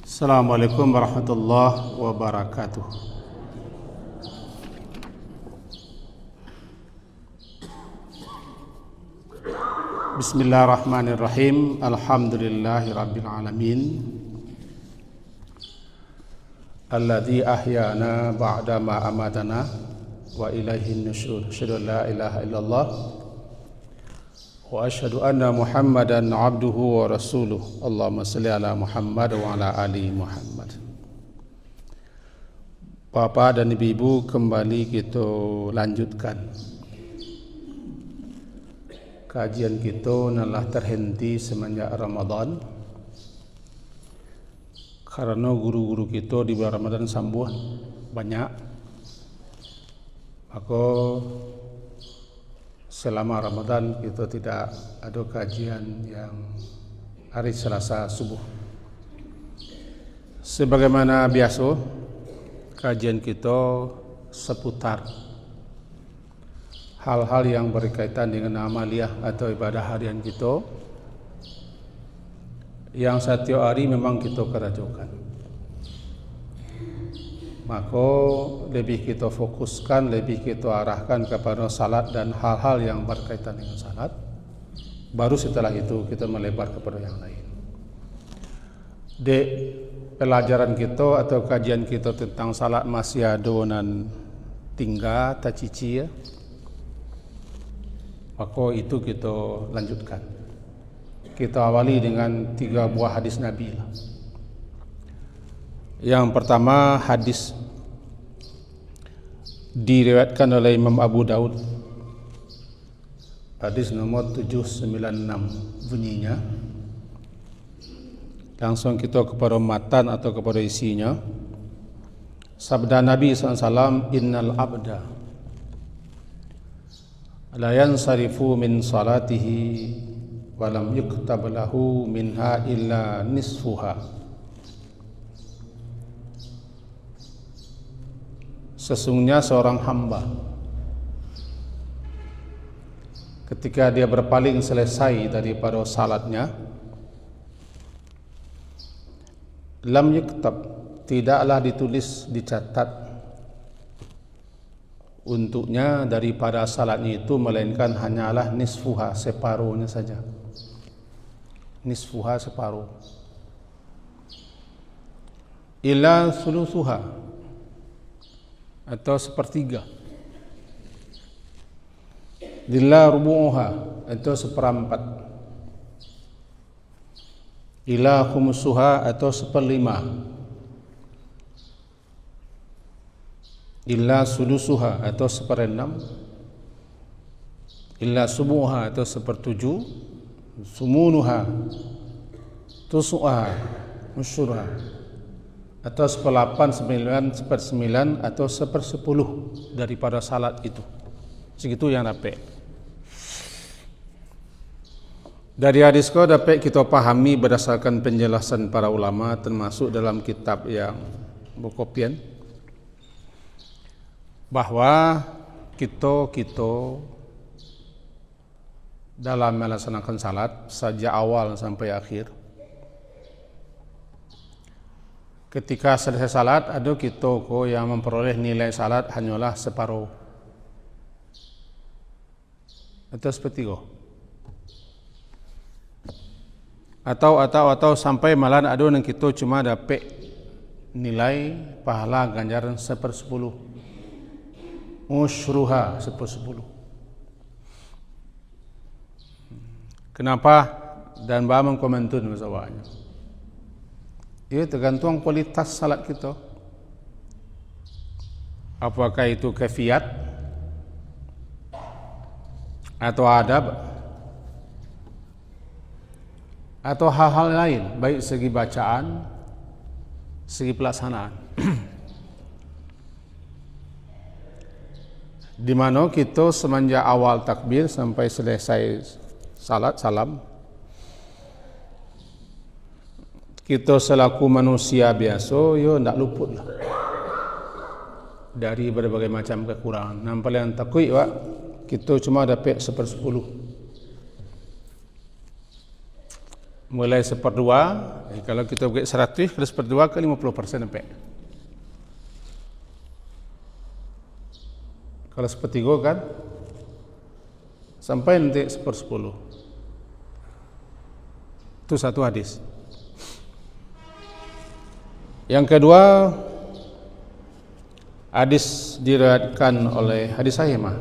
Assalamualaikum warahmatullahi wabarakatuh. Bismillahirrahmanirrahim. Alhamdulillahirabbil alamin. Alladzi ahyana ba'da ma amatana wa ilaihin nusyur. Asyhadu an la ilaha illallah wa asyhadu anna Muhammadan abduhu wa rasuluh. Allahumma salli ala Muhammad wa ala ali Muhammad. Bapak dan ibu-ibu, kembali kita lanjutkan kajian kita telah terhenti semenjak Ramadan karena guru-guru kita di bulan Ramadan sambuh banyak. Maka selama Ramadan kita tidak ada kajian yang hari Selasa subuh. Sebagaimana biasa, kajian kita seputar hal-hal yang berkaitan dengan amaliyah atau ibadah harian kita yang setiap hari memang kita kerjakan. Maka lebih kita fokuskan, lebih kita arahkan kepada salat dan hal-hal yang berkaitan dengan salat. Baru setelah itu kita melebar kepada yang lain. Di pelajaran kita atau kajian kita tentang salat masih ada nan tinggal tacici ya. Maka itu kita lanjutkan. Kita awali dengan 3 buah hadis Nabi lah. Yang pertama, hadis diriwayatkan oleh Imam Abu Daud, hadis nomor 796 bunyinya. Langsung kita kepada matan atau kepada isinya. Sabda Nabi SAW, innal abda la yansarifu min salatihi walam yuktab lahu minha illa nisfuha. Sesungguhnya seorang hamba ketika dia berpaling selesai daripada salatnya, lam yuktab, tidaklah ditulis, dicatat untuknya daripada salatnya itu, melainkan hanyalah nisfuha, separuhnya saja. Nisfuha, separuh. Ila sulusuha, atau sepertiga. Ila rubu'uha, atau seperempat. Ila khumusuha, atau seperlima. Illa sudusuha, atau seperenam. Illa subuha, atau sepertujuh. Sumunuha, tusuha, musyurha, atau 1/8, 9, 1/9, atau 1/10 daripada salat itu. Segitu yang dapat. Dari hadis ko dapat kita pahami berdasarkan penjelasan para ulama, termasuk dalam kitab yang berkopian, bahwa kita dalam melaksanakan salat sejak awal sampai akhir, ketika selesai salat ada kita yang memperoleh nilai salat hanyalah separuh atau sepertiga, atau sampai malah ada yang kita cuma dapat nilai pahala ganjaran 1/10, usyruha 1/10. Kenapa? Dan bahan mengkomentar masalahnya. Ia tergantung kualitas salat kita. Apakah itu kafiat atau adab atau hal-hal lain, baik segi bacaan, segi pelaksanaan. Di mana kita semenjak awal takbir sampai selesai salat salam, kita selaku manusia biasa, tidak luput lah dari berbagai macam kekurangan. Nampak yang takui, Pak, kita cuma dapat 1/10. mulai 1/2, kalau kita bagi 100, kalau 1/2 ke 50% sampai. Kalau 1/3 kan sampai nanti 1/10. Itu satu hadis. Yang kedua, hadis diriwayatkan oleh hadis sahih mah,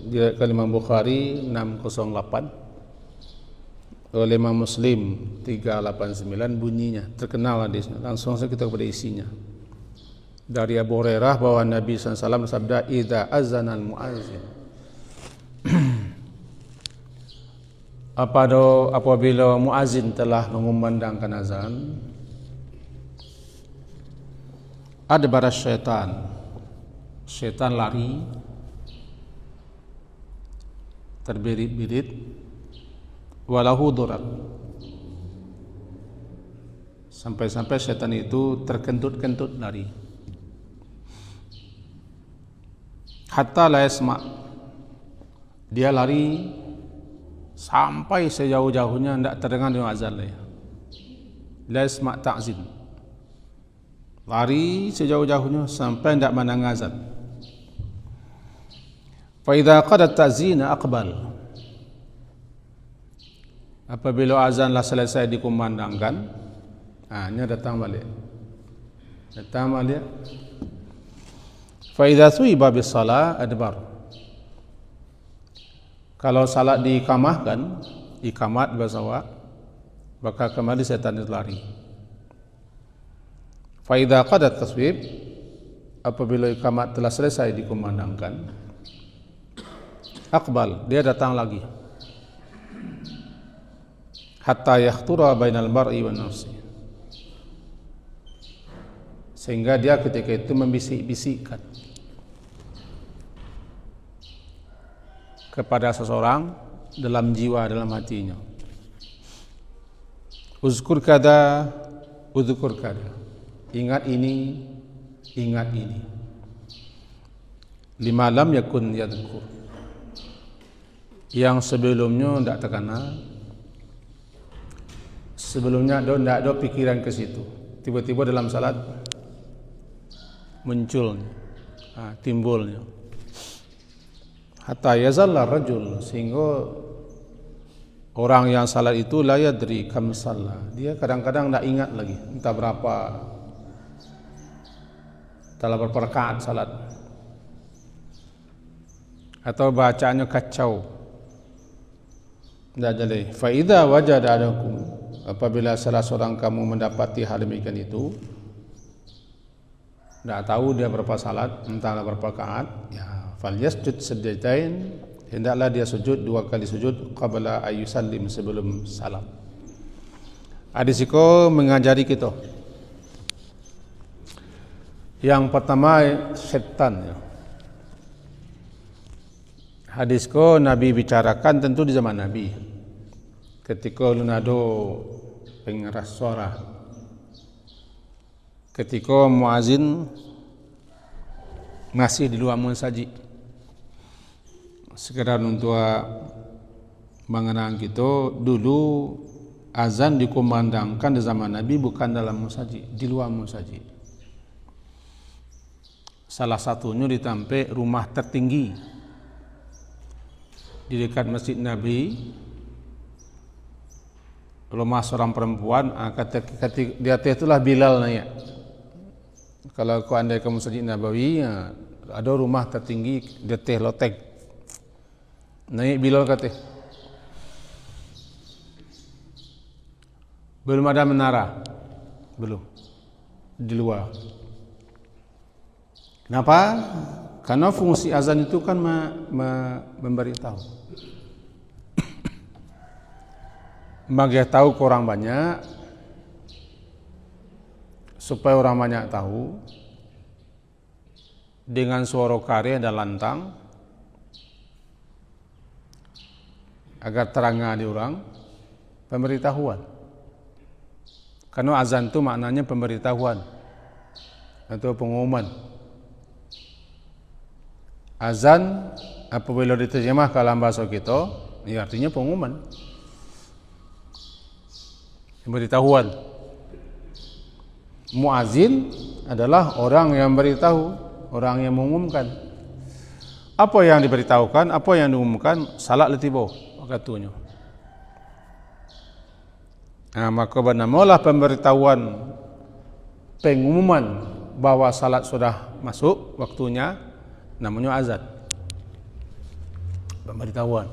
diriwayatkan Imam Bukhari 608, oleh Imam Muslim 389 bunyinya, terkenal hadisnya. Langsung saja kita kepada isinya. Dari Abu Hurairah bahwa Nabi SAW bersabda, "Idza azana al-muazzin." Apabila muazzin telah mengumandangkan azan, adbara syaitan, syaitan lari, terbirit-birit, walahu durat, sampai-sampai syaitan itu terkentut-kentut lari, hatta la yasma', dia lari sampai sejauh-jauhnya tidak terdengar dengan azan lagi. La yasma' ta'zin, lari sejauh-jauhnya sampai tidak mendengar azan. Fa idza qadat ta'zina aqbal, apabila azanlah selesai dikumandangkan, ini datang balik. Fa idza thuiba bis shalah adbar, kalau salat diikamahkan, ikamat bahasa Arab, maka kembali setan itu lari. Fa idza qadat taswib, apabila ikamat telah selesai dikumandangkan, aqbal, dia datang lagi. Hatta yakhtura bainal mar'i wan nafsi, sehingga dia ketika itu membisik-bisikkan kepada seseorang dalam jiwa, dalam hatinya, uzkur kada, uzkur kada, ingat ini, ingat ini. Lima lam yakun yadhkur, yang sebelumnya tidak terkenal, sebelumnya tidak ada pikiran ke situ, tiba-tiba dalam salat munculnya, timbulnya. Hatta yazalla rajul, sehingga orang yang salat itu la yadri kam shalla, dia kadang-kadang tidak ingat lagi entah berapa, telah berapa rakaat salat, atau bacaannya kacau, tidak jadi. Fa idza wajada adakum, apabila salah seorang kamu mendapati hal demikian itu, tidak tahu dia berapa salat, entahlah berapa rakaat, ya falyasjud sajdatain, hendaklah dia sujud 2 kali sujud qabla ayyusallim, sebelum salam. Hadis itu mengajari kita, yang pertama setan, ya. Hadis itu Nabi bicarakan tentu di zaman Nabi, ketika lunado pengeras suara, ketika muazin masih di luar munsaji, sekedar untuk mengenang kita, dulu azan dikumandangkan di zaman Nabi bukan dalam munsaji, di luar munsaji. Salah satunya di tempat rumah tertinggi di dekat Masjid Nabi, rumah seorang perempuan, ketika di atas itulah Bilal naik. Kalau kau andai ke Masjid Nabawi, ada rumah tertinggi di atas loteng, naik Bilal kata. Belum ada menara, belum, di luar. Kenapa? Karena fungsi azan itu kan memberitahu, memberitahu ke orang banyak, supaya orang banyak tahu dengan suara karya dan lantang, agar terang di orang, pemberitahuan. Karena azan itu maknanya pemberitahuan atau pengumuman. Azan apabila diterjemah ke dalam bahasa kita, ya artinya pengumuman. pemberitahuan. Muazin adalah orang yang beritahu, orang yang mengumumkan. Apa yang diberitahukan, apa yang diumumkan, salat letibo waktunya. Maka bernamalah pemberitahuan, pengumuman bahwa salat sudah masuk waktunya, namanya azan. Pemberitahuan.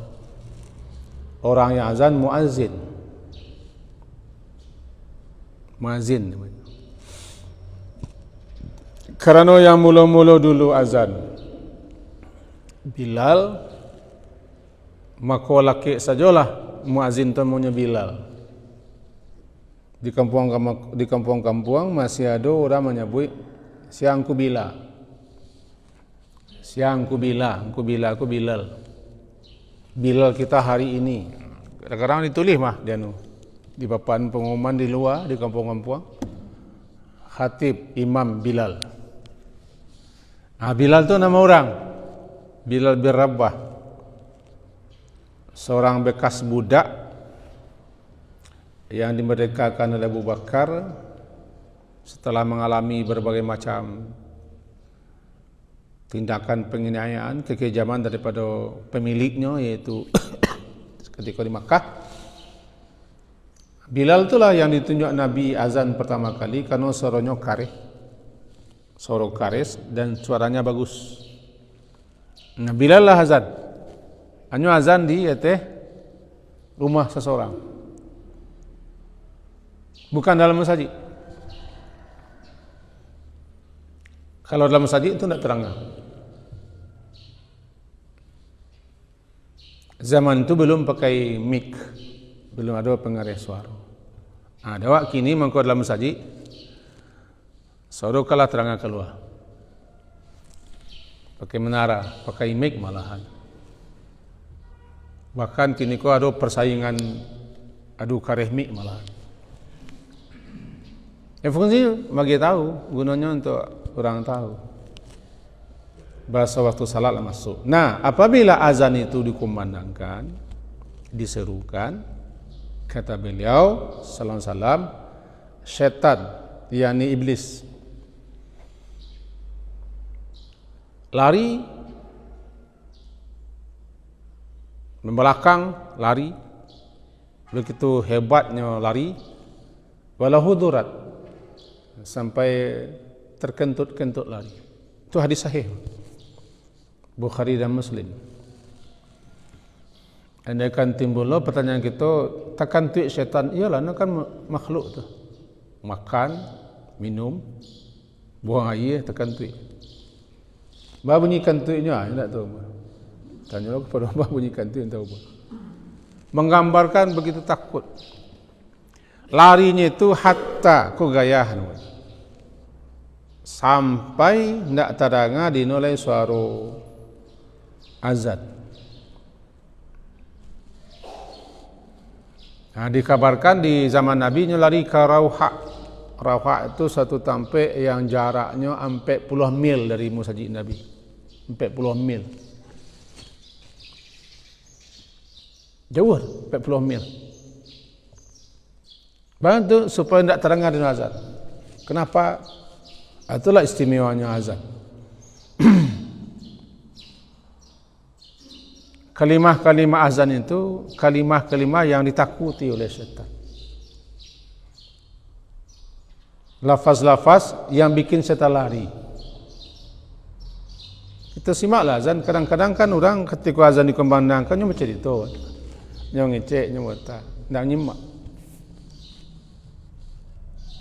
Orang yang azan muazin. Muazin namanya. Kerana yang mula-mula dulu azan Bilal, maka laki sajalah muazin tu namanya Bilal. Di kampung-kampung masih ada orang menyebut siangku Bila. Siangku Bila, aku Bilal. Bilal kita hari ini. Kadang-kadang ditulis mah dia nu di papan pengumuman di luar di kampung-kampung. Khatib Imam Bilal. Bilal tu nama orang. Bilal bin Rabah. Seorang bekas budak yang dimerdekakan oleh Abu Bakar setelah mengalami berbagai macam tindakan penganiayaan, kekejaman daripada pemiliknya, yaitu ketika di Makkah. Bilal itulah yang ditunjuk Nabi azan pertama kali karena suaranya kareh, suara kares dan suaranya bagus. Nah, Bilal lah azan. Hanya azan di rumah seseorang, bukan dalam masjid. Kalau dalam masjid itu tidak terang. Zaman itu belum pakai mic, belum ada pengarah suara. Dawak kini mengko dalam masjid, suara kalah terang keluar. Pakai menara, pakai mic malahan. Bahkan kini kau ada persaingan adu kareh mic malahan. Fungsi bagi tahu, gunanya untuk orang tahu. Bahasa waktu salat masuk. Nah, apabila azan itu dikumandangkan, diserukan, kata beliau sallallahu alaihi wasallam, syaitan, yakni iblis, lari, membelakang, lari. Begitu hebatnya lari, walau durat, sampai terkentut-kentut lari. Itu hadis sahih Bukhari dan Muslim. Andaikan timbul pertanyaan kita, takkan tuik syaitan? Iyalah, itu kan makhluk tu. Makan, minum, buang air, takkan tuik. Bah bunyikan tuiknya, tak tahu. Tanya kepada bah bunyikan tuik, tahu apa. Menggambarkan begitu takut. Larinya itu hatta ku gayah, sampai tidak terdengar dinolai suara azan. Dikabarkan di zaman Nabi lari ke Rauha. Rauha itu satu tempat yang jaraknya 40 mil dari masjid Nabi. 40 mil. Jauh 40 mil. Bantu supaya tidak terdengar di azan. Kenapa? Itulah istimewanya azan. Kalimah-kalimah azan itu kalimah-kalimah yang ditakuti oleh syaitan. Lafaz-lafaz yang bikin syaitan lari. Kita simaklah azan. Kadang-kadang kan orang ketika azan dikumandangkan dia macam itu. Dia ngecek, dia wata, tidak nyimak.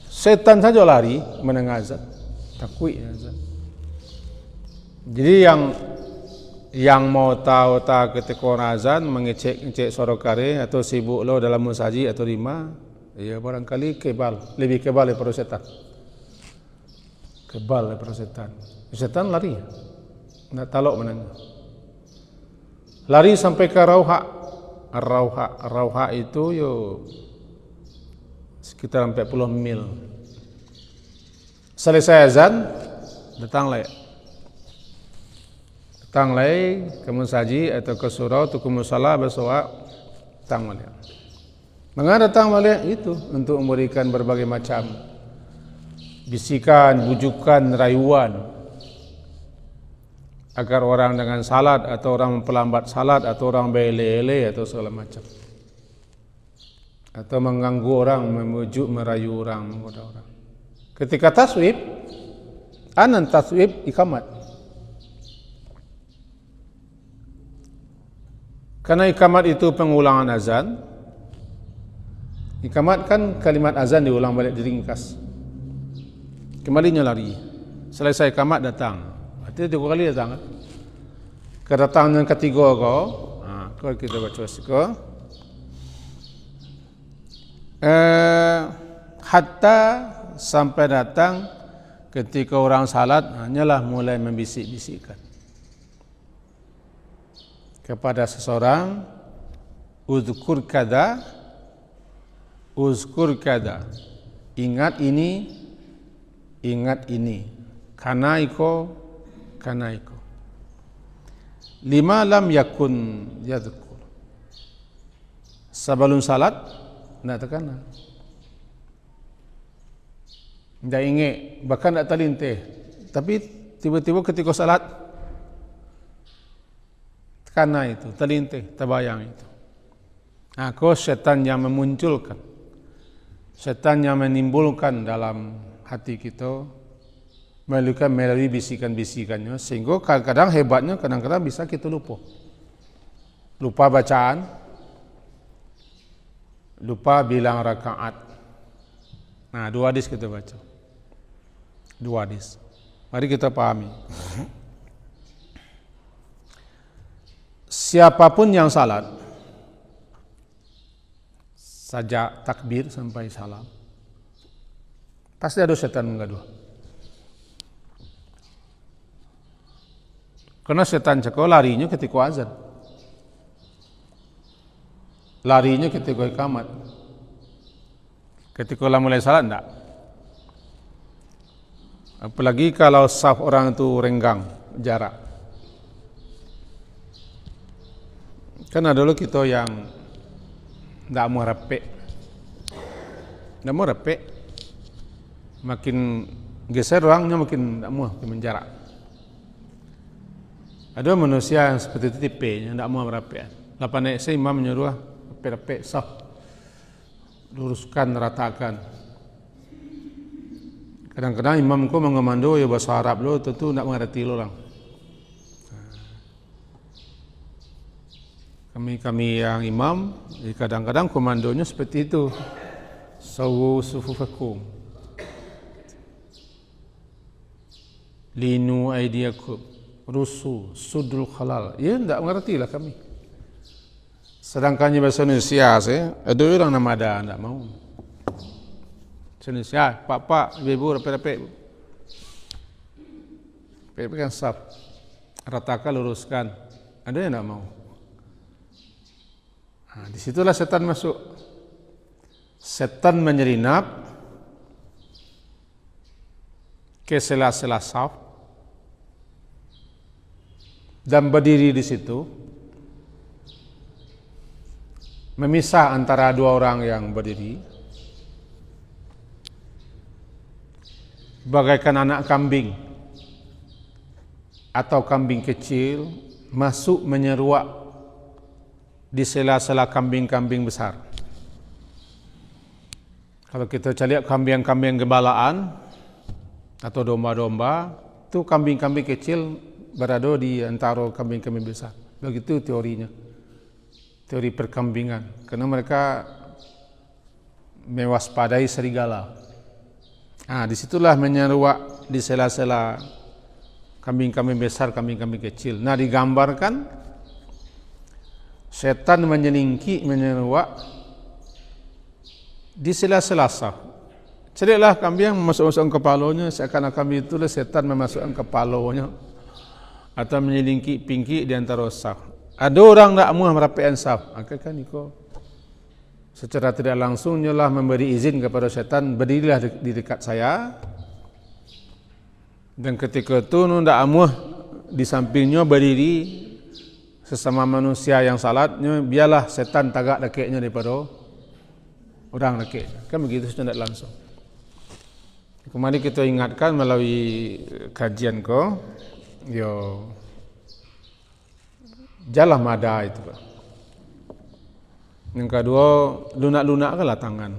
Syaitan saja lari mendengar azan. Takut azan. Jadi yang mau tahu ketika orang azan mengecek suara kare atau sibuk lo dalam masjid atau di mana, ya barangkali lebih kebal daripada setan. Kebal daripada setan. Setan lari, nak talok menang. Lari sampai ke Rauha. Rauha itu yo sekitar 40 mil. Selesai azan, datanglah ke masjid atau ke surau atau ke musala bersolat, datang dia. Maka datang balik itu untuk memberikan berbagai macam bisikan, bujukan, rayuan agar orang dengan salat atau orang memperlambat salat atau orang berele-ele atau segala macam, atau mengganggu orang, memujuk, merayu orang, menggoda orang. Ketika taswib, anan taswib ikamat. Karena ikamat itu pengulangan azan. Ikamat kan kalimat azan diulang balik, diringkas. Kembalinya lari. Selesai ikamat datang. Artinya 3 kali datang. Kedatangan yang ketiga kau kita baca siko. Hatta sampai datang ketika orang salat hanyalah mulai membisik-bisikkan kepada seseorang, uzkur kada, ingat ini, kana iko. Lima lam yakun yadhkur, sebelum salat nak terkena, tidak ingat, bahkan tak terlintih, tapi tiba-tiba ketika salat terkena itu, terlintih, terbayang itu. Aku syaitan yang memunculkan, syaitan yang menimbulkan dalam hati kita melalui bisikan-bisikannya, sehingga kadang-kadang hebatnya, kadang-kadang bisa kita lupa bacaan, lupa bilang rakaat. Nah, 2 hadis kita baca, 2 hadis. Mari kita pahami. Siapapun yang salat, sejak takbir sampai salam, pasti ada setan menggaduh. Karena setan cekau larinya ketika azan, larinya ketika ikamat. Ketika mulai salat enggak. Apalagi kalau saf orang itu renggang jarak. Kan ada dulu kita yang enggak mau rapek. Makin geser orangnya makin enggak mau menjarak. Ada manusia yang seperti itu tipenya, tidak mau merapian. Lapan saya imam menyuruh rapik saf, luruskan, ratakan. Kadang-kadang imamku mengemando ya bahasa Arab lo, tentu tidak mengerti lo orang. Kami yang imam, kadang-kadang komandonya seperti itu. Sawu sufufakum, linu aidiakum, rusu, sudul khalal. Ya, tidak mengerti lah kami. Sedangkan bahasa Indonesia, ada orang nama ada, tidak mau. Bahasa Indonesia, pak, ibu, rapik-rapik. Rapik kan saf. Ratakan, luruskan. Ada yang tidak mau. Nah, disitulah setan masuk. Setan menyelinap ke sela-sela saf dan berdiri di situ, memisah antara 2 orang yang berdiri, bagaikan anak kambing atau kambing kecil masuk menyeruak di sela-sela kambing-kambing besar. Kalau kita lihat kambing-kambing gembalaan atau domba-domba, itu kambing-kambing kecil berada di antara kambing-kambing besar. Begitu teorinya, teori perkambingan. Karena mereka mewaspadai serigala. Disitulah menyeruak di sela-sela kambing-kambing besar, kambing-kambing kecil. Nah, digambarkan setan menyeruak di sela-sela saf. Carilah kambing yang memasukkan kepalanya, seakan-akan kambing itulah setan memasukkan kepalanya atau menyelingki pinggir di antara saf. Ada orang tak mau merapikan saf, kan iko secara tidak langsung nyalah memberi izin kepada setan, berdirilah di dekat saya. Dan ketika itu tidak mau di sampingnya berdiri sesama manusia yang salatnya, biarlah setan tagak dekatnya daripada orang laki. Kan begitu secara langsung. Kemarin kita ingatkan melalui kajian ko, yo jalah mada itu Pak. Yang kedua, lunak-lunak lah tangan.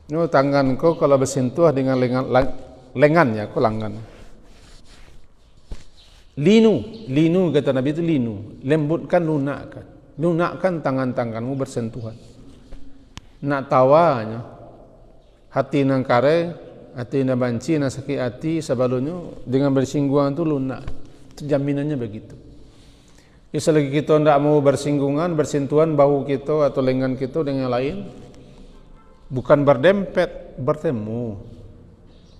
Tangan ko kalau bersentuh dengan lengannya, ko lengan. Linu kata Nabi itu linu, lembutkan, lunakkan tangan-tanganmu bersentuhan. Nak tawanya, hati nang kare, hati nang banci, nang sakit hati, sebelumnya dengan bersinggungan itu lunak. Itu jaminannya begitu. Selagi kita tidak mau bersinggungan, bersentuhan bahu kita atau lengan kita dengan yang lain, bukan berdempet, bertemu,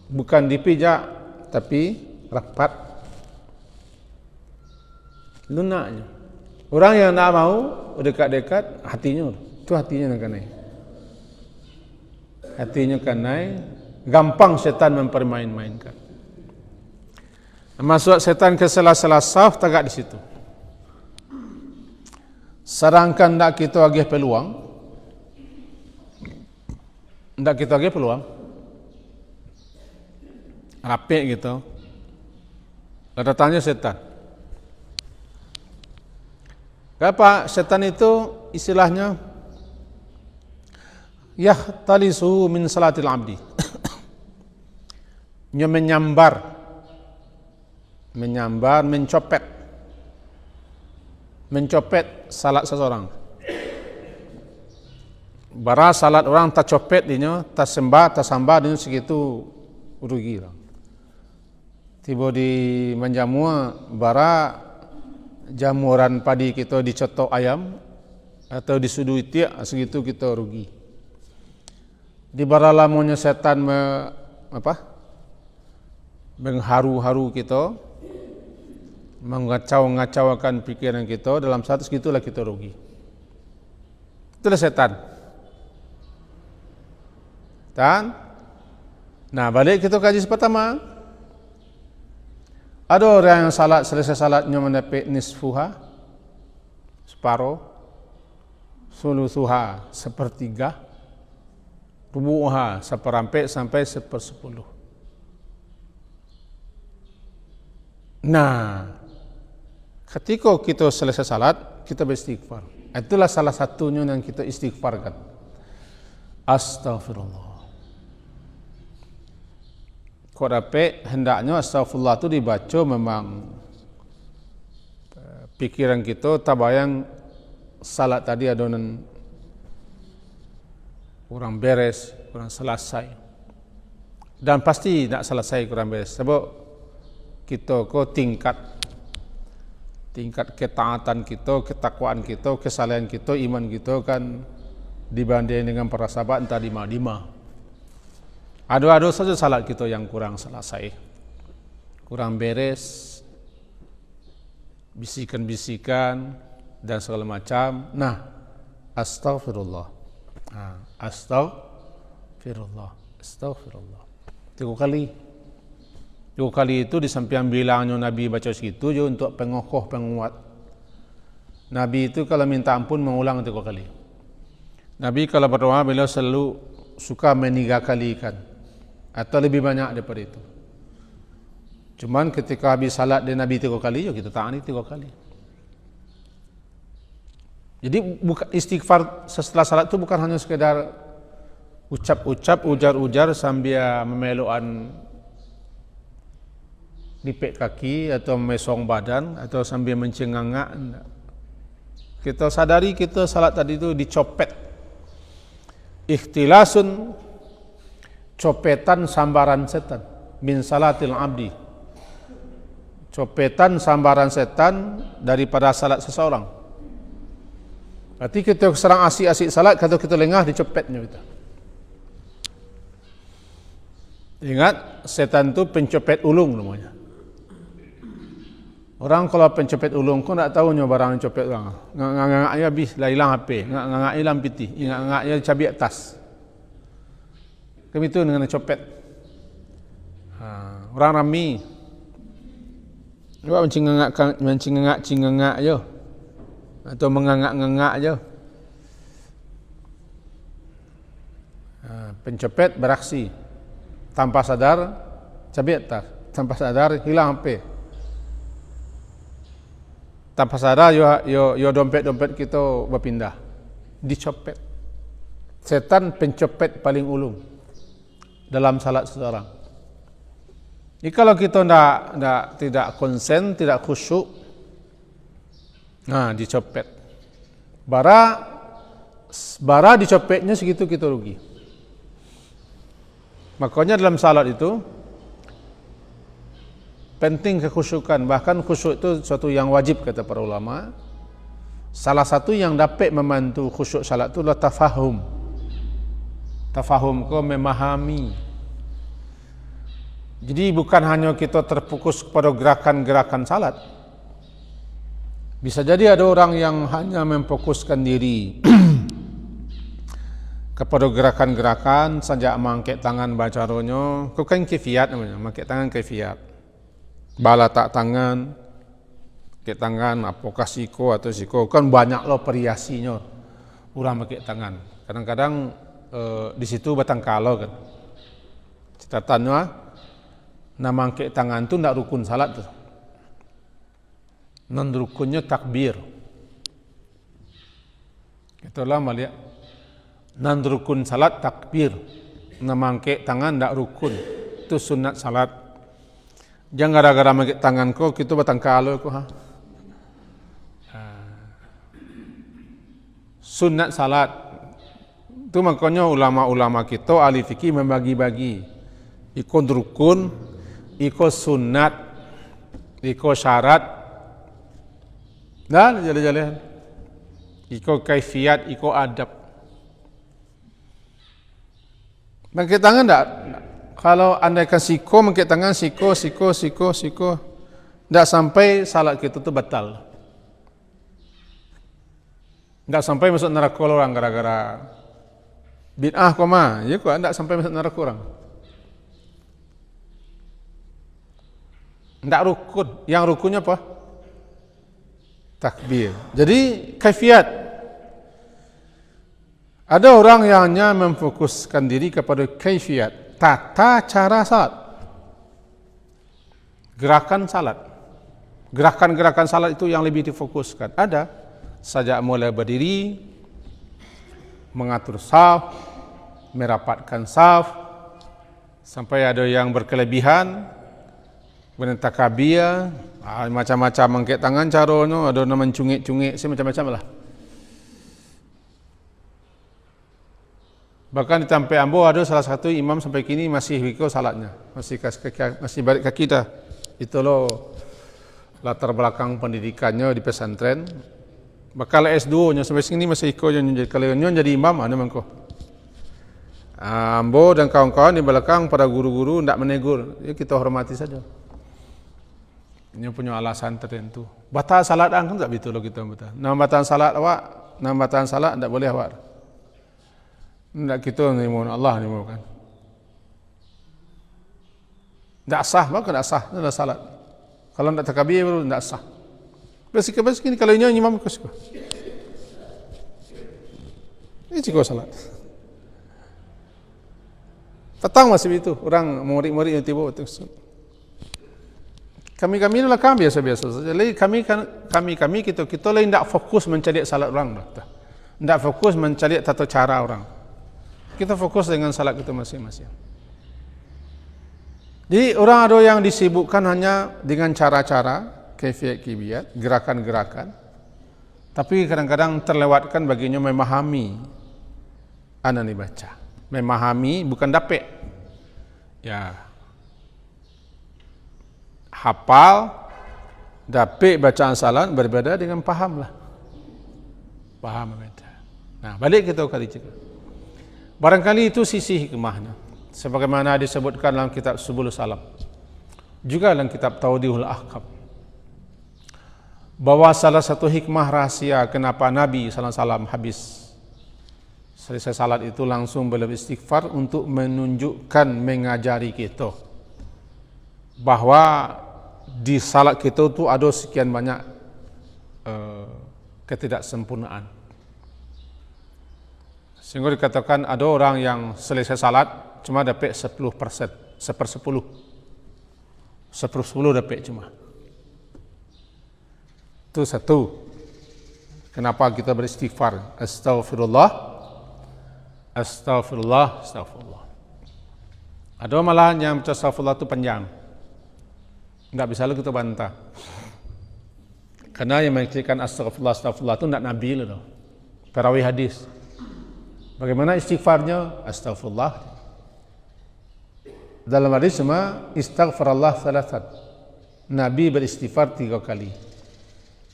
bukan dipijak, tapi rapat, lunaknya. Orang yang tidak mau dekat-dekat, hatinya, itu hatinya nak naik. Hatinya kan naik, gampang setan mempermain-mainkan. Masuk setan ke sela-sela saf, tagak di situ. Sedangkan tak kita agih peluang, rapik gitu, datangnya setan. Apa setan itu istilahnya? Yahtalisu min salatil abdi. menyambar, mencopet salat seseorang. Bara salat orang tak copet dinyo, tak sembah dinyo segitu rugi lah. Tiba di menjamua bara jamuran padi kita dicotok ayam atau disudui tiak, segitu kita rugi. Di bara lamunya setan mengharu-haru kita, mengacau-ngacaukan pikiran kita, dalam satu segitulah kita rugi. Itulah setan. Nah, balik kita kaji pertama. Ada orang yang salat, selesai salatnya mendapat nisfuha, separuh, sulusuha, sepertiga, rubuha, seperempat sampai sepersepuluh. Nah, ketika kita selesai salat, kita beristighfar. Itulah salah satunya yang kita istighfarkan. Astaghfirullah. Kok dapat hendaknya astaghfirullah itu dibaca memang pikiran kita tabayang salat tadi adonan kurang beres, kurang selesai. Dan pasti tidak selesai kurang beres. Sebab kita kok tingkat ketaatan kita, ketakwaan kita, kesalehan kita, iman kita kan dibanding dengan para sahabat entah lima. Ada saja salat kita yang kurang selesai, kurang beres, bisikan-bisikan dan segala macam. Nah, astaghfirullah. Astaghfirullah. Tiga kali itu di samping bilangnya Nabi baca segitu je untuk pengokoh, penguat. Nabi itu kalau minta ampun mengulang 3 kali. Nabi kalau berdoa beliau selalu suka 3 kalikan atau lebih banyak daripada itu. Cuman ketika habis salat dia Nabi 3 kali, ya kita tahan 3 kali. Jadi istighfar setelah salat itu bukan hanya sekedar ucap-ucap, ujar-ujar sambil memelukan lipek kaki atau mesong badan atau sambil mencengangak. Kita sadari kita salat tadi itu dicopet. Ikhtilasun, copetan sambaran setan min salatil abdi. Copetan sambaran setan daripada salat seseorang. Berarti kita serang asik-asik salat, kalau kita lengah dicopetnya kita. Ingat, setan itu pencopet ulung namanya. Orang kalau pencopet ulung, kau tak tahu barang yang copet orang. Ngak-ngaknya habis, lah hilang HP, ngak-ngaknya hilang piti, ngak-ngaknya cabi atas. Kami itu dengan copet. Orang rami. Buat mencingengak je. Atau mengangak-ngangak je. Pencopet beraksi tanpa sadar cabut tas, tanpa sadar hilang HP, tanpa sadar yo dompet kita berpindah, dicopet. Setan pencopet paling ulung dalam salat seseorang. Jadi kalau kita tidak konsen, tidak khusyuk, dicopet. Bara dicopetnya segitu kita rugi. Makanya dalam salat itu penting kekhusyukan, bahkan khusyuk itu suatu yang wajib kata para ulama. Salah satu yang dapat membantu khusyuk salat itu adalah tafahum. Tafahum ko memahami. Jadi bukan hanya kita terfokus kepada gerakan-gerakan salat. Bisa jadi ada orang yang hanya memfokuskan diri kepada gerakan-gerakan saja, mangkit tangan baca ronyo, itu kan kefiat namanya, mangkit tangan kefiat. Bala tak tangan, mangkit tangan, apakah siko atau siko, kan banyak loh variasinya. Orang mangkit tangan. Kadang-kadang di situ batang kalau kan. Catatannya, nama mangkit tangan itu tidak rukun salat tuh. Non rukunnya takbir. Itulah melihat. Non rukun salat takbir. Namangke tangan ndak rukun. Itu sunat salat. Jangan gara-gara mangke tangan ko kita batang kalau ko Sunat salat. Itu makanya ulama-ulama kita ahli fikih membagi-bagi. Iko rukun, iko sunat, iko syarat. Dan jalan-jalan. Iko kaifiat, iko adab. Mangkit tangan enggak? Kalau andaikan siko, mangkit tangan siko. Enggak sampai salat kita itu batal. Enggak sampai masuk neraka orang gara-gara bid'ah koma. Ya kok enggak sampai masuk neraka orang. Enggak rukun. Yang rukunnya apa? Takbir. Jadi kaifiat. Ada orang yang hanya memfokuskan diri kepada kaifiat, tata cara salat, gerakan salat, gerakan-gerakan salat itu yang lebih difokuskan. Ada sajak mulai berdiri, mengatur saf, merapatkan saf, sampai ada yang berkelebihan, bertakbir, macam-macam mangkit tangan caranya, ada yang mencungik-cungik, macam-macam lah. Bahkan di Tampai Ambo ada salah satu imam sampai kini masih wiko salatnya, masih balik kaki dah. Itu loh latar belakang pendidikannya di pesantren. Bakal S2-nya sampai sini masih wiko kalau jadi imam anu mangko. Ambo dan kawan-kawan di belakang para guru-guru tidak menegur, ya kita hormati saja. Ini punya alasan tertentu. Batal salat kan tak betul loh kita batal. Nama batal salat awak, nama batal salat tidak boleh awak. Tidak kita ni mohon Allah ni mohon kan. Tak sah, maka tak sah, itu adalah salat. Kalau tak takbir baru tak sah. Basic ni kalau ini imam kau suka. Ini cikgu salat. Petang masih itu orang murid-murid yang tiba kami adalah kami biasa-biasa saja. Jadi kami kita lain tak fokus mencari salat orang dah. Tak fokus mencari tata cara orang. Kita fokus dengan salat kita masing-masing. Jadi orang ada yang disibukkan hanya dengan cara-cara, kaifiat, gerakan-gerakan. Tapi kadang-kadang terlewatkan baginya memahami ana ni baca. Memahami bukan dapat. Ya. Hafal, dapat bacaan salat berbeda dengan paham lah. Paham berbeda. Nah, balik kita kali cakap. Barangkali itu sisi hikmahnya. Sebagaimana disebutkan dalam kitab Subul Salam. Juga dalam kitab Tawdihul Ahkam. Bahwa salah satu hikmah rahasia kenapa Nabi SAW habis selesai salat itu langsung beliau istighfar untuk menunjukkan, mengajari kita bahwa di salat kita itu ada sekian banyak ketidaksempurnaan. Sehingga dikatakan ada orang yang selesai salat cuma dapat 10%, 1/10. 1/10 dapat cuma. Itu satu. Kenapa kita beristighfar? Astaghfirullah, astaghfirullah, astaghfirullah. Ada malah yang baca astaghfirullah itu panjang. Enggak bisa lu kita bantah. Karena yang mengucapkan astaghfirullah, astaghfirullah itu enggak nabi loh. Perawi hadis. Bagaimana istighfarnya? Astaghfirullah. Dalam hadis cuma istighfarallah thalathat. Nabi beristighfar 3 kali.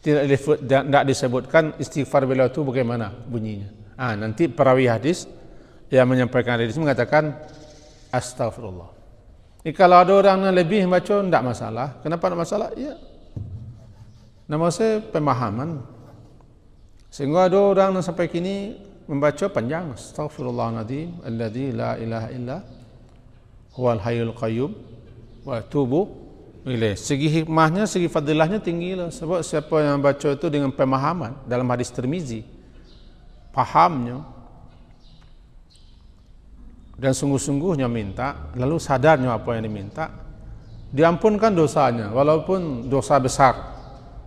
Tidak disebutkan istighfar beliau itu bagaimana bunyinya. Nanti perawi hadis yang menyampaikan hadis mengatakan astaghfirullah. Kalau ada orang yang lebih baca tidak masalah. Kenapa tidak masalah? Ya, nama saya pemahaman. Sehingga ada orang yang sampai kini membaca panjang astaghfirullahaladzim alladzi la ilaha illa huwal hayyul qayyum wa atubu ilaih. Segi hikmahnya, segi fadilahnya tinggi lah. Sebab siapa yang baca itu dengan pemahaman dalam hadis Tirmizi, pahamnya dan sungguh-sungguhnya minta, lalu sadarnya apa yang diminta, diampunkan dosanya, walaupun dosa besar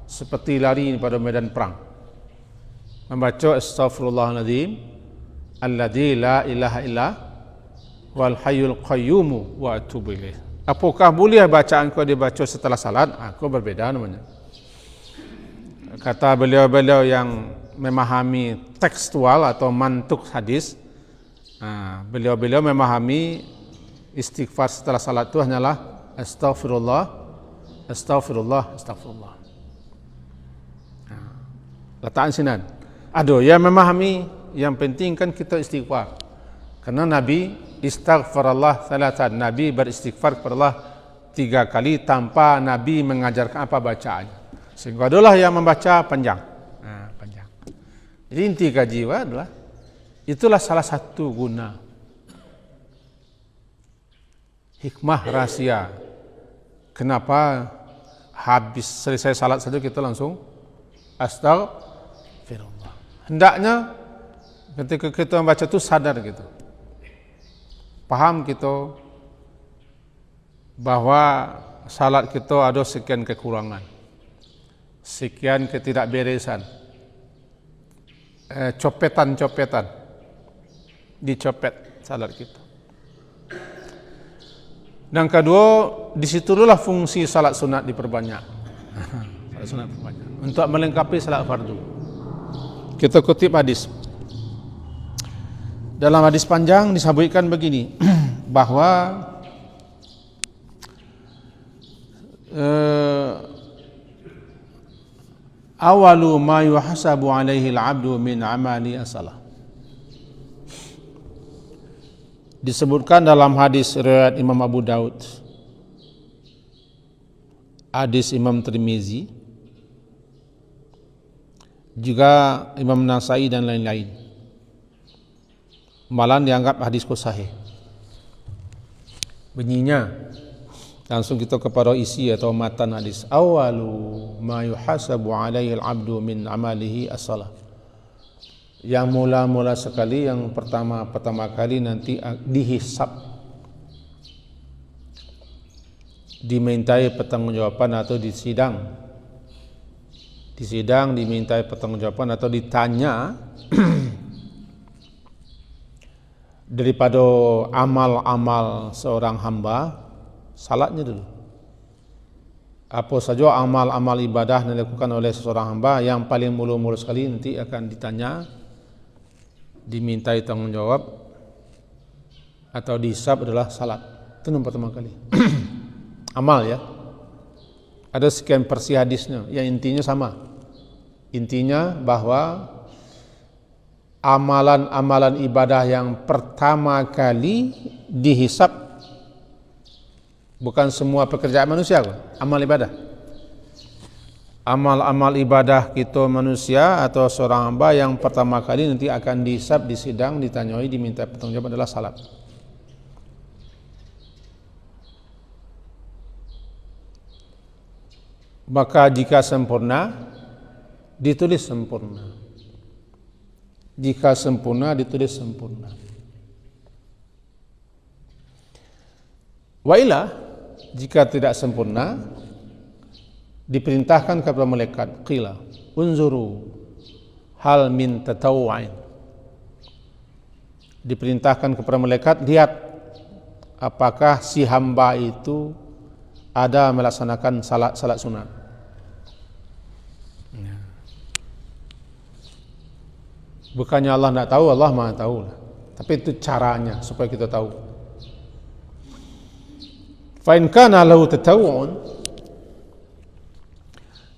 seperti lari pada medan perang. Membaca astaghfirullahaladzim alladzi la ilaha illa wal hayyul qayyum wa atubu ilaih. Apakah boleh bacaan kau dibaca setelah salat? Aku berbeda namanya. Kata beliau-beliau yang memahami tekstual atau mantuk hadis, beliau-beliau memahami istighfar setelah salat itu hanyalah astaghfirullah, astaghfirullah, astaghfirullah. Letakkan sinan. Aduh, yang memahami yang penting kan kita istighfar. Karena Nabi istighfarallah salatan. Nabi beristighfar kepada Allah 3 kali tanpa Nabi mengajarkan apa bacaannya. Sehingga adalah yang membaca panjang. Panjang. Jadi inti kaji adalah itulah salah satu guna hikmah rahasia. Kenapa habis selesai salat saja kita langsung astaghfirullah. Hendaknya ketika kita membaca itu sadar gitu. Paham kita bahwa salat kita ada sekian kekurangan, sekian ketidakberesan, copetan-copetan, dicopet salat kita. Dan kedua, disitulah fungsi salat sunat diperbanyak. Salat sunat diperbanyak untuk melengkapi salat fardu. Kita kutip hadis. Dalam hadis panjang disebutkan begini, bahwa awalu ma yuhasabu alaihi al-'abdu min amali as-salah. Disebutkan dalam hadis riwayat Imam Abu Daud, hadis Imam Tirmizi, juga Imam Nasai dan lain-lain. Malah dianggap hadisku sahih. Bunyinya langsung kita kepada isi atau matan hadis. Awalu ma yuhasabu alaihi al-'abdu min amalihi as-salah. Yang mula-mula sekali, yang pertama kali nanti dihisab, dimintai pertanggungjawaban atau disidang dimintai pertanggungjawaban atau ditanya daripada amal-amal seorang hamba, salatnya dulu. Apa saja amal-amal ibadah yang dilakukan oleh seorang hamba, yang paling mula-mula sekali nanti akan ditanya, dimintai tanggung jawab atau dihisab adalah salat. Itu yang pertama kali. Amal ya. Ada sekian versi hadisnya, yang intinya sama. Intinya bahwa amalan-amalan ibadah yang pertama kali dihisab, bukan semua pekerjaan manusia, amal ibadah. Amal-amal ibadah kita manusia atau seorang hamba yang pertama kali nanti akan dihisab, disidang, ditanyai, diminta pertanggungjawaban adalah salat. Maka jika sempurna, ditulis sempurna. Jika sempurna ditulis sempurna. Wa ila, jika tidak sempurna diperintahkan kepada malaikat, qila unzuru hal min tatawwu'in. Diperintahkan kepada malaikat, lihat apakah si hamba itu ada melaksanakan salat sunat. Bukannya Allah tidak tahu, Allah Maha tahu. Tapi itu caranya supaya kita tahu. Fa in kana lahu tatawwu'un,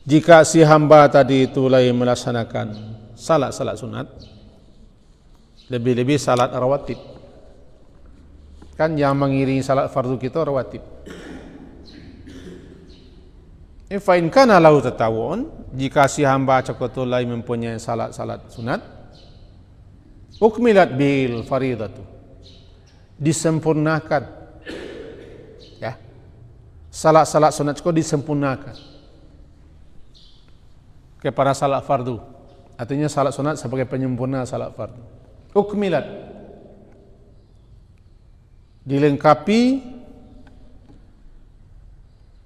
jika si hamba tadi itu lagi melaksanakan salat sunat, lebih-lebih salat rawatib. Kan yang mengiringi salat fardu kita rawatib. Fa in kana lahu tatawwu'un, jika si hamba cakotulai mempunyai salat sunat, ukmilat bil faridatu, disempurnakan, ya, salat sunat itu disempurnakan kepada salat fardu. Artinya salat sunat sebagai penyempurna salat fardu. Ukmilat, dilengkapi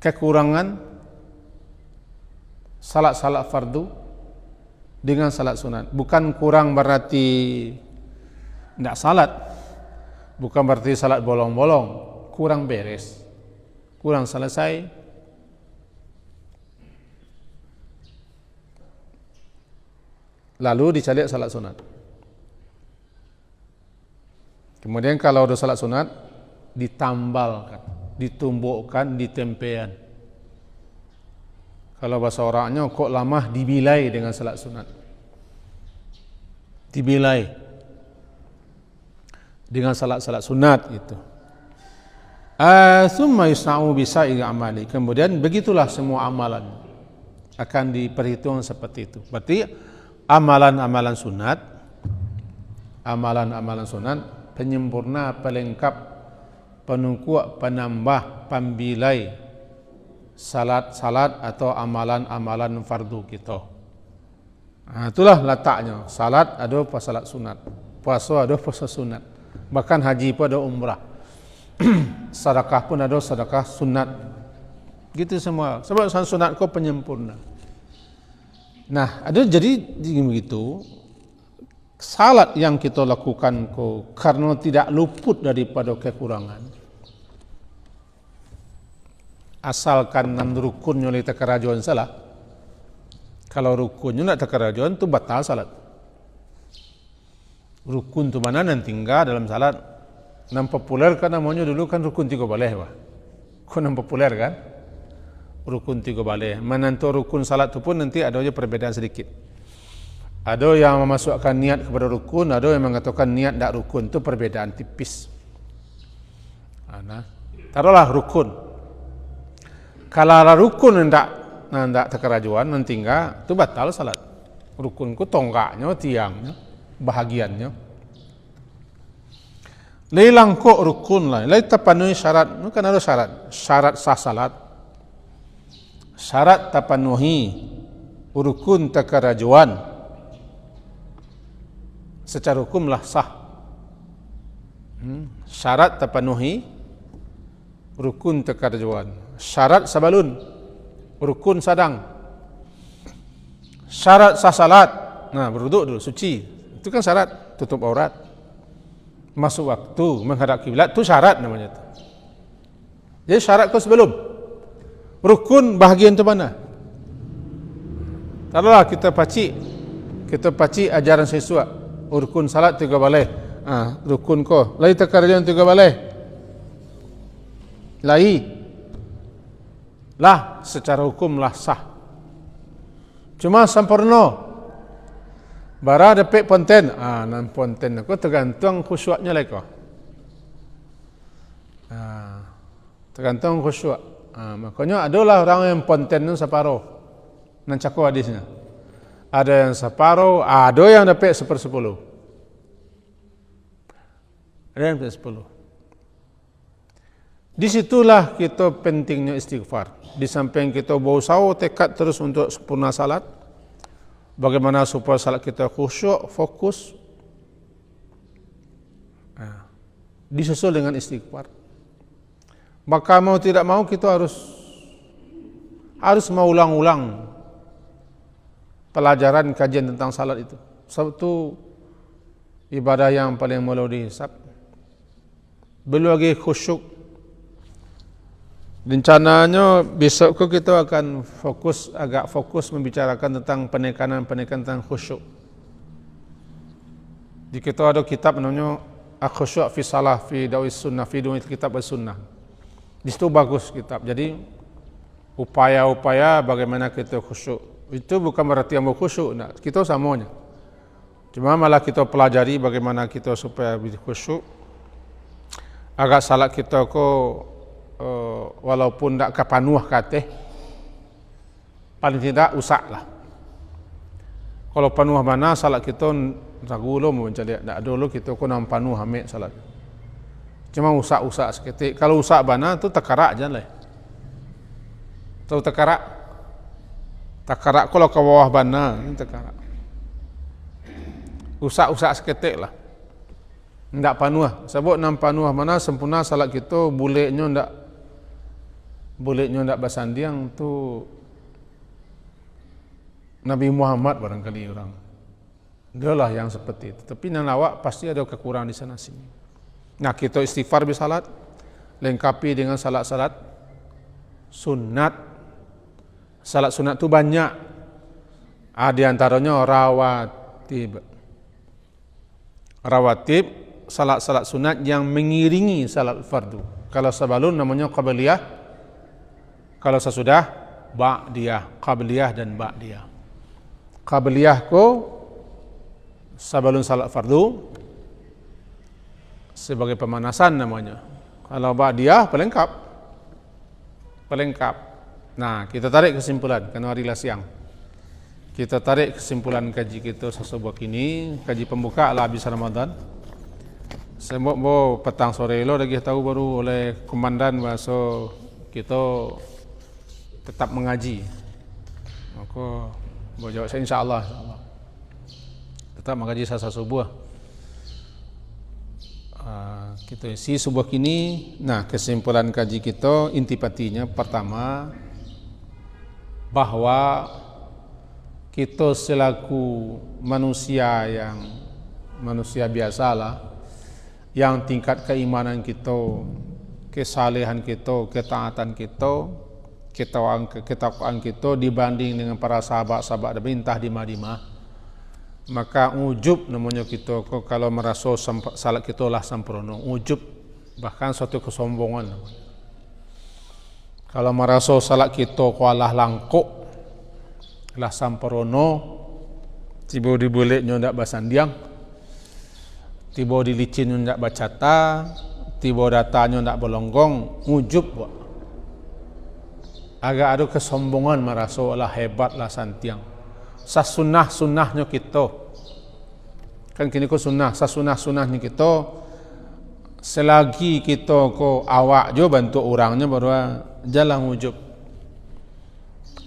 kekurangan salat fardu dengan salat sunat. Bukan kurang berarti tidak salat, bukan berarti salat bolong-bolong, kurang beres, kurang selesai. Lalu dicari salat sunat. Kemudian kalau ada salat sunat, ditambalkan, ditumbukkan, ditempean. Kalau bahasa orangnya, kok lama dibilai dengan salat sunat. Dibilai dengan salat sunat itu. Tsumma yusna'u bisa'i amali. Kemudian begitulah semua amalan akan diperhitung seperti itu. Berarti amalan-amalan sunat, penyempurna, pelengkap, penungkuak, penambah, pembilai salat atau amalan-amalan fardu kita. Itulah letaknya. Salat ada salat sunat, puasa ada puasa sunat, bahkan haji pun ada umrah, sedekah pun ada sedekah sunat. Gitu semua. Sebab sunat kau penyempurna. Nah, ada jadi begitu. Salat yang kita lakukan karena tidak luput daripada kekurangan, asalkan nan rukunnya oleh tekarajuan salah. Kalau rukunnya nak tekarajuan tu batal salat. Rukun tu mana nanti tinggal dalam salat. Nam populer kan namanya dulu kan rukun 3 baleh wah. Kau nam populer kan? Rukun 3 baleh. Menentu rukun salat tu pun nanti ada aja perbedaan sedikit. Ada yang memasukkan niat kepada rukun, ada yang mengatakan niat tak rukun. Itu perbedaan tipis. Taruhlah rukun. Kalau rukun hendak tekerajuan nanti enggak, itu batal salat. Rukun ku tonggaknya, tiangnya, bahagiannya. Leilang kok rukun lah. Lai tapanui syarat, kan ada syarat. Syarat sah salat. Syarat tapanuhi rukun tekerajuan. Secara hukumlah sah. Syarat terpenuhi, rukun tekarajuan. Syarat sabalun, rukun sadang. Syarat sah salat, berwuduk dulu, suci. Itu kan syarat, tutup aurat, masuk waktu, menghadap kiblat, itu syarat namanya. Jadi syarat kau sebelum. Rukun bahagian itu mana? Taruhlah kita paci ajaran siswa. Rukun salat 3 balai. Rukun ko. Lai tekarajuan 3 balai. Lai. Lah secara hukum lah sah. Cuma sempurna. Bara dapet ponten. Nan ponten aku tergantung khusyuknya lagi ko. Tergantung khusyuk. Makanya adalah orang yang ponten itu separuh. Nan cakup hadisnya. Ada yang separuh, ada yang dapat 1/10. Ada yang dapat 10. Disitulah kita pentingnya istighfar. Di samping kita berusaha tekad terus untuk sempurna salat, bagaimana supaya salat kita khusyuk, fokus, disusul dengan istighfar. Maka mau tidak mau kita harus mengulang-ulang pelajaran kajian tentang salat itu. Sebab itu ibadah yang paling mulia dihisab. Belum lagi khusyuk. Rencananya besok kita akan agak fokus membicarakan tentang penekanan tentang khusyuk. Di kita ada kitab namanya Al-Khusyuk fi Salah fi Dawis Sunnah fi Dunia Kitab As-Sunnah. Di situ bagus kitab. Jadi upaya-upaya bagaimana kita khusyuk. Itu bukan berarti yang khusyuk, nah, kita samanya. Cuma malah kita pelajari bagaimana kita supaya khusyuk. Agak salat kita walaupun tak kapanuh kate, paling tidak usak lah. Kalau panuh mana salat kita ragu lo mencari, tak dulu kita nak panuh ambil salat. Cuma usak seketik. Kalau usak mana tu tekarak je lah. Tahu tekarak? Tekarak kalau ke bawah bana ini tekarak. Usak seketik lah. Ndak panuh. Sebab nam panuh mana sempurna salat kita buliknya ndak basandiang tu Nabi Muhammad barangkali orang. Dialah yang seperti itu. Tapi nang awak pasti ada kekurangan di sana sini. Nah, kita istighfar bi salat, lengkapi dengan salat-salat sunat. Salat sunat tu banyak. Di antaranya rawatib. Rawatib salat-salat sunat yang mengiringi salat fardu. Kalau sebelum namanya qabliyah, kalau sesudah ba'diyah, qabliyah dan ba'diyah. Qabliyah ko sebelum salat fardu sebagai pemanasan namanya. Kalau ba'diyah pelengkap. Nah, kita tarik kesimpulan karena hari siang. Kita tarik kesimpulan kaji kita sesubuh ini, kaji pembuka lah habis Ramadan. Sebab petang sore lo lagi tahu baru oleh komandan bahasa kita tetap mengaji. Maka boleh jawab saya insyaAllah. Tetap mengaji sasa subuh. Kita isi subuh kini. Nah, kesimpulan kaji kita intipatinya pertama bahwa kita selaku manusia biasalah, yang tingkat keimanan kita, kesalehan kita, ketaatan kita, ketakwaan kita dibanding dengan para sahabat-sahabat Nabi entah di mana, maka ujub namanya kita kalau merasa salat kita lah sempurna, ujub bahkan suatu kesombongan. Kalau merasa salat kita kalah langkuk lah sempurna, tiba dibuliknya ndak basandiang, tiba dilicin ndak bacata, tiba datanya ndak bolonggong, ujub buat. Agak ada kesombongan merasa lah hebat lah santiang. Sasunah-sunahnya kita. Kan kini ko sasunah-sunahnya kita. Selagi kita ko awak jo bantu orangnya baru jalan ujub.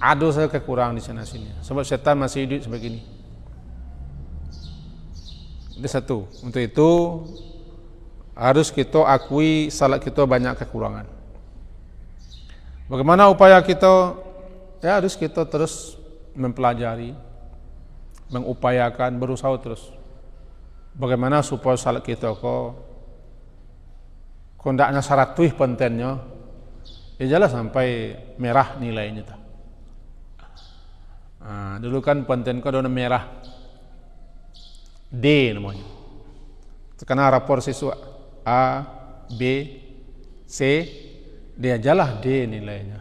Ada saya kekurangan di sana sini. Sebab syaitan masih hidup sebegini. Itu satu. Untuk itu harus kita akui salat kita banyak kekurangan. Bagaimana upaya kita? Ya harus kita terus mempelajari, mengupayakan, berusaha terus. Bagaimana supaya salat kita ndaknya 100 pentennya, ya jelas sampai merah nilainya tak. Dulu kan penten kau ada merah D namanya. Karena rapor siswa A, B, C, dia jalah D nilainya.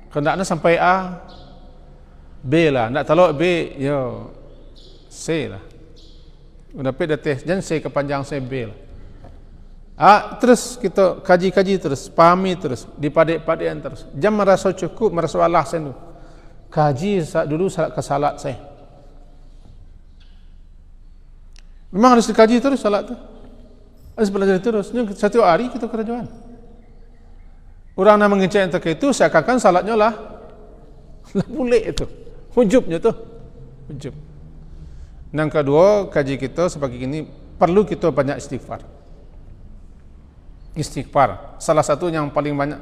Kendaknya sampai A, B lah. Ndak talok B, yo C lah. Udah P dah tes, jangan C kepanjang C B lah. Terus kita kaji-kaji terus, pahami terus, dipadik-padikan terus. Jangan merasa cukup, merasa Allah sendu. Kaji dulu salat saya. Memang harus dikaji terus salat tu. Harus belajar terus. Satu hari kita kerajaan. Orang nak mengecek untuk itu, seakan-akan salatnya lah boleh itu. Hujubnya tu. Hujub. Yang kedua, kaji kita sebagai ini perlu kita banyak istighfar. istighfar. Salah satu yang paling banyak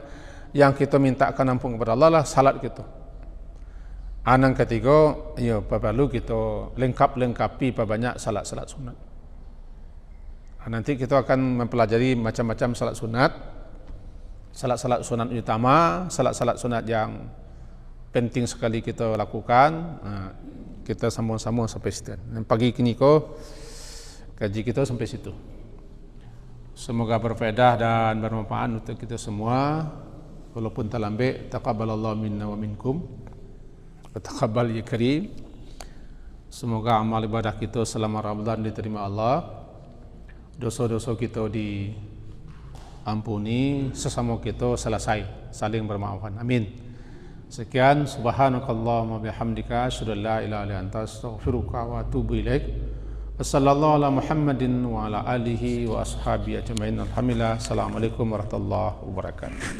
yang kita mintakan ampun kepada Allah lah salat kita. Anang ketiga, ya perlu kita lengkapi banyak salat-salat sunat. Nanti kita akan mempelajari macam-macam salat sunat, salat-salat sunat utama, salat-salat sunat yang penting sekali kita lakukan. Kita sambung-sambung sampai situ. Dan pagi kini kaji kita sampai situ. Semoga berfaedah dan bermanfaat untuk kita semua. Walaupun terlambat, taqabbalallahu minna wa minkum. Wa taqabbal ya karim. Semoga amal ibadah kita selama Ramadan diterima Allah. Dosa-dosa kita diampuni, sesama kita selesai, saling bermaafan. Amin. Sekian, subhanakallahumma bihamdika asyhadu an la ilaha illa anta astaghfiruka wa atubu ilaik. Wassallallahu ala Muhammadin wa ala alihi wa ashabihi ajma'in. Alhamdulillah. Assalamualaikum warahmatullahi wabarakatuh.